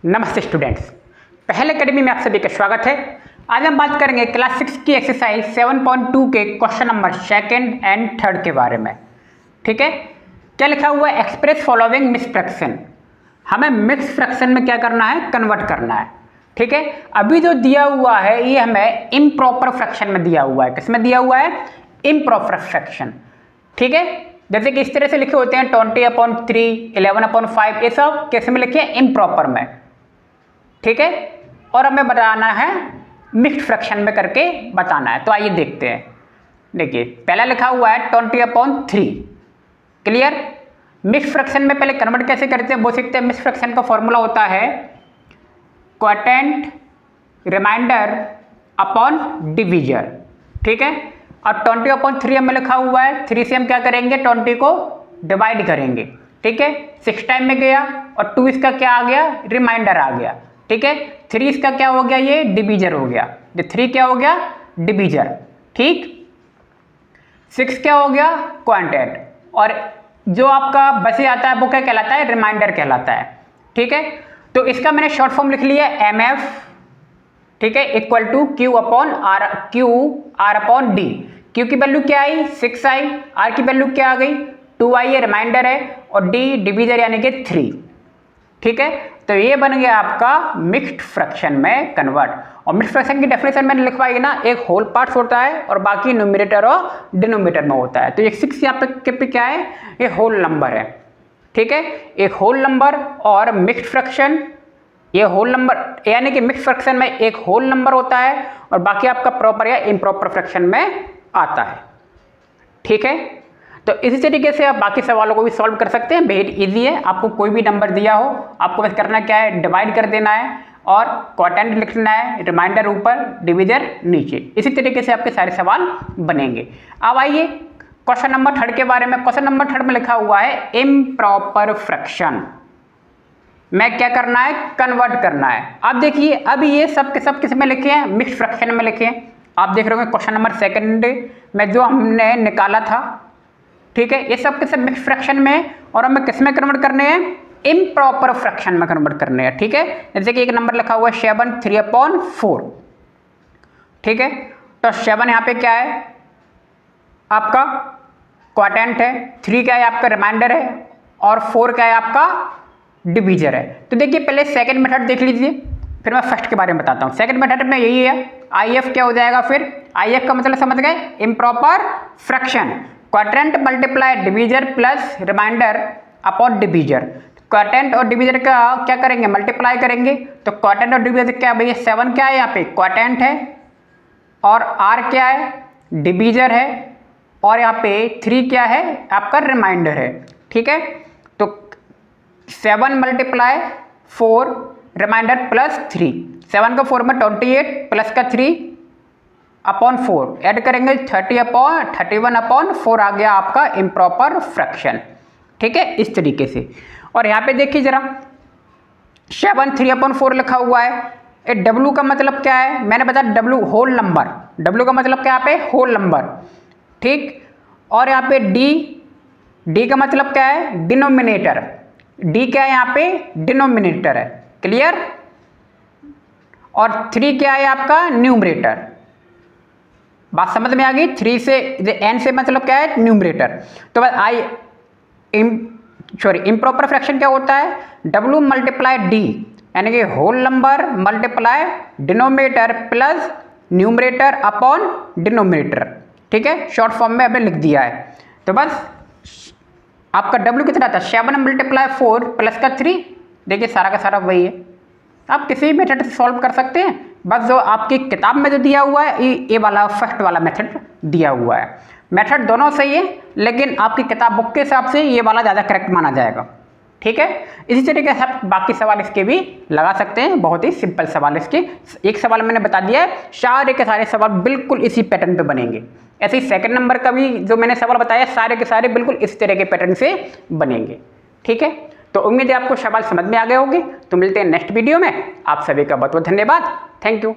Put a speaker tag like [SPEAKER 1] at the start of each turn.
[SPEAKER 1] नमस्ते स्टूडेंट्स, पहले अकेडमी में आप सभी का स्वागत है। आज हम बात करेंगे क्लास 6 की एक्सरसाइज 7.2 के question number second and third के बारे में। ठीक है, क्या लिखा हुआ है? Express following mix fraction. हमें मिक्स फ्रैक्शन में क्या करना है? कन्वर्ट करना है। ठीक है, अभी जो दिया हुआ है ये हमें इम्प्रॉपर फ्रैक्शन में दिया हुआ है। किस में दिया हुआ है? Improper fraction. ठीक है, जैसे कि इस तरह से लिखे होते हैं 20/3, 11/5, ये सब कैसे में लिखे? इम्प्रॉपर में। ठीक है, और हमें बताना है मिक्स्ड फ्रैक्शन में करके बताना है। तो आइए देखते हैं। देखिए, पहला लिखा हुआ है 20/3। क्लियर? मिक्स्ड फ्रैक्शन में पहले कन्वर्ट कैसे करते हैं वो सीखते हैं। मिक्स्ड फ्रैक्शन का फॉर्मूला होता है क्वोटिएंट रिमाइंडर अपॉन डिवीजर। ठीक है, और 20/3 हमें लिखा हुआ है, 3 से हम क्या करेंगे? 20 को डिवाइड करेंगे। ठीक है, 6 टाइम में गया और 2 इसका क्या आ गया? रिमाइंडर आ गया। ठीक है, 3 इसका क्या हो गया? ये डिवीजर हो गया। ये 3 क्या हो गया? डिवीजर। ठीक, 6 क्या हो गया? क्वांटेंट। और जो आपका बचे आता है वो क्या कहलाता है? रिमाइंडर कहलाता है। ठीक है, तो इसका मैंने शॉर्ट फॉर्म लिख लिया MF। ठीक है, इक्वल टू Q/R/D। Q की वैल्यू क्या आई? 6 आई। R की वैल्यू क्या आ गई? 2 आई है, रिमाइंडर है, और D डिवीजर यानी कि 3। ठीक है, तो ये बन गया आपका मिक्स्ड फ्रैक्शन में कन्वर्ट। और मिक्स्ड फ्रैक्शन की डेफिनेशन मैंने लिखवाई ना, एक होल पार्ट्स होता है और बाकी न्यूमरेटर और डिनोमिनेटर में होता है। तो ये 6 यहाँ पे क्या है? ये होल नंबर है। ठीक है, एक होल नंबर और मिक्स्ड फ्रैक्शन, ये होल नंबर यानी कि मिक्स्ड फ्रैक्शन में एक होल नंबर होता है और बाकी आपका प्रॉपर या इम्प्रॉपर फ्रैक्शन में आता है। ठीक है, तो इसी तरीके से आप बाकी सवालों को भी सॉल्व कर सकते हैं। वेरी इजी है। आपको कोई भी नंबर दिया हो, आपको बस करना क्या है? डिवाइड कर देना है और क्वोटिएंट लिखना है, रिमाइंडर ऊपर, डिवीजर नीचे। इसी तरीके से आपके सारे सवाल बनेंगे। अब आइए क्वेश्चन नंबर 3 के बारे में। क्वेश्चन नंबर 3 में लिखा हुआ है इम्प्रॉपर फ्रैक्शन में क्या करना है? कन्वर्ट करना है। अब देखिए, अभी ये सब के सब किस में लिखे हैं? मिक्स्ड फ्रैक्शन में लिखे हैं। आप देख रहे होंगे क्वेश्चन नंबर सेकंड में जो हमने निकाला था। ठीक है, ये सब के सब मिक्स्ड फ्रैक्शन में, और हमें किस में कन्वर्ट करने हैं? इम्प्रॉपर फ्रैक्शन में कन्वर्ट करने हैं। ठीक है, जैसे कि एक नंबर लिखा हुआ है 7 3/4। ठीक है, तो 7 यहाँ पे क्या है? आपका क्वोटिएंट है, 3 क्या है? आपका रिमाइंडर है, और 4 क्या है? आपका डिवीजर है। तो देखिए, पहले सेकंड मेथड देख लीजिए, फिर मैं फर्स्ट के बारे में बताता हूँ। सेकंड मेथड में यही है, IF क्या हो जाएगा? फिर IF का मतलब समझ गए? Improper fraction. Quotient multiply divisor plus remainder upon divisor. Quotient और डिवीजर का क्या करेंगे? मल्टीप्लाई करेंगे। तो क्वोटिएंट और डिवीजर क्या है भैया? 7 क्या है? यहाँ पे क्वोटिएंट है, और R क्या है? डिवीजर है, और यहाँ पे 3 क्या है? आपका रिमाइंडर है। ठीक है, तो 7 × 4 रिमाइंडर प्लस 3। 7 का 4 में 28 प्लस का 3/4 ऐड करेंगे 31/4 आ गया आपका इम्प्रॉपर फ्रैक्शन। ठीक है, इस तरीके से। और यहाँ पे देखिए जरा, 7 3/4 लिखा हुआ है। ये W का मतलब क्या है? मैंने बताया W होल नंबर। W का मतलब क्या? यहाँ पे होल नंबर। ठीक, और यहाँ पे D का मतलब क्या है? डिनोमिनेटर। D क्या है? यहाँ पे डिनोमिनेटर है। क्लियर? और 3 क्या है? आपका न्यूमरेटर। बात समझ में आ गई? 3 से n से मतलब क्या है? न्यूमरेटर। तो बस इम्प्रॉपर फ्रैक्शन क्या होता है? W × D यानी कि whole number multiply denominator plus numerator upon denominator. ठीक है, शॉर्ट फॉर्म में आपने लिख दिया है। तो बस आपका W कितना था? 7 × 4 प्लस का 3। देखिए, सारा का सारा वही है। आप किसी भी मेथड से सॉल्व कर सकते हैं, बस जो आपकी किताब में जो दिया हुआ है ये वाला फर्स्ट वाला मेथड दिया हुआ है। मेथड दोनों सही है, लेकिन आपकी किताब बुक के हिसाब से ये वाला ज़्यादा करेक्ट माना जाएगा। ठीक है, इसी तरीके से आप बाकी सवाल इसके भी लगा सकते हैं। बहुत ही सिंपल सवाल इसके। एक सवाल मैंने बता दिया है, सारे के सारे सवाल बिल्कुल इसी पैटर्न पे बनेंगे। ऐसे ही सेकंड नंबर का भी जो मैंने सवाल बताया, सारे के सारे बिल्कुल इस तरह के पैटर्न से बनेंगे। ठीक है, तो उम्मीद है आपको सवाल समझ में आ गए होंगे। तो मिलते हैं नेक्स्ट वीडियो में। आप सभी का बहुत बहुत धन्यवाद। Thank you.